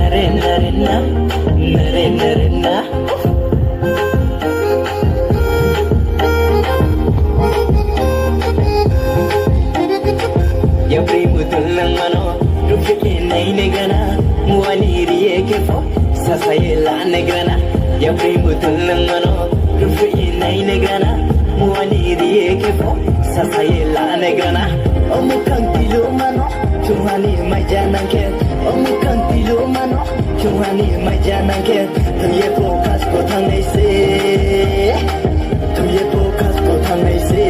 nare nare na nare nare na ya primo tulang mano rufike nai negana muani riye ke fo sasayela negana ya primo tulang mano rufike nai negana muani riye ke fo sasayela negana omukang tilo mano Tuhani mai janang ke omukang tilo mano Tuhani mai janang ke tuye focus ko thang nei se tuye focus ko thang nei se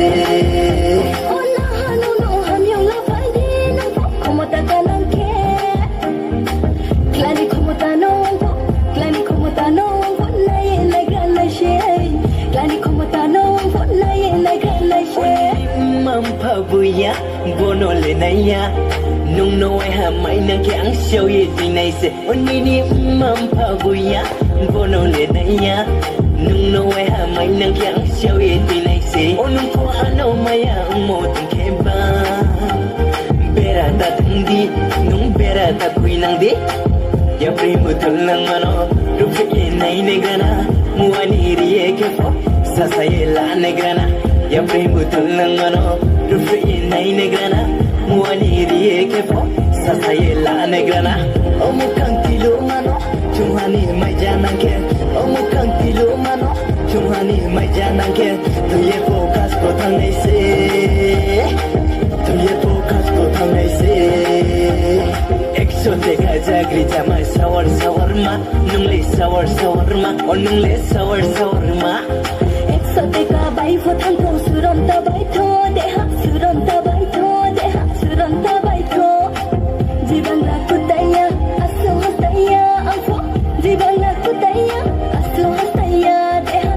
Buya bono le naya nung no ai ha mai na ke ang xiao ye ti nai se oni ni mam pa buya bono le naya nung no ai ha mai na ke ang xiao ye ti nai se onu ko ano maya mo tin ke ba bera ta tindi nung bera ta kui nang di ya primo tulang mano rufe ye nai ne gana muani rie ke fo sasayela ne gana ya primo tulang mano Rufi nai negrana muani riye ke fo sasayela negrana omukang tilo mano Tuhani mai janang ke omukang tilo mano Tuhani mai janang ke tuye focus ko thang nei se tuye focus ko thang nei se Exote ka jagri jama sawar sawar ma nungle sawar sawar ma onungle sawar sawar ma Exote ka bai fo thang ko suram ta bai tho de ha suram ta bai tho de ha suram ta bai tho Jiban la kutaya asu hastaya amfo Jiban la kutaya asu hastaya de ha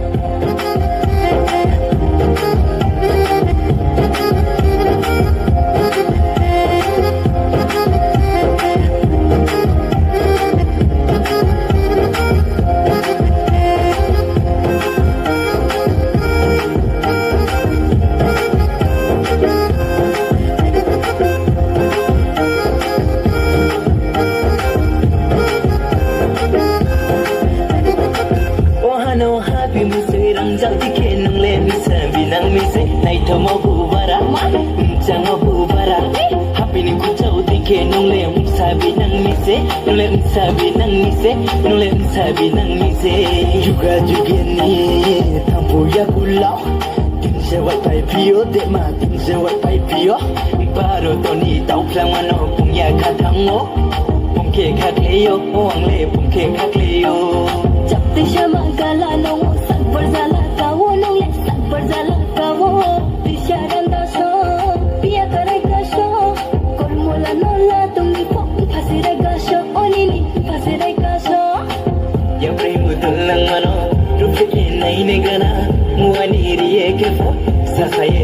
Tomo bubara, jango bubara. Happy ni kuchau tike nungle sabi nang mise, nungle sabi nang mise, nungle sabi nang mise. Juga juga ni tampu ya pulau. Tinse wat pai pio de ma tinse wat pai pio. Baru toni tau klang mano punya katango. Pungke kakleyo, uang le pungke kakleyo. Jab tisha magala nong sak berzala kawo nong le sak berzala kawo. Tulang mano rufike nai negana muani riye ke fo sasay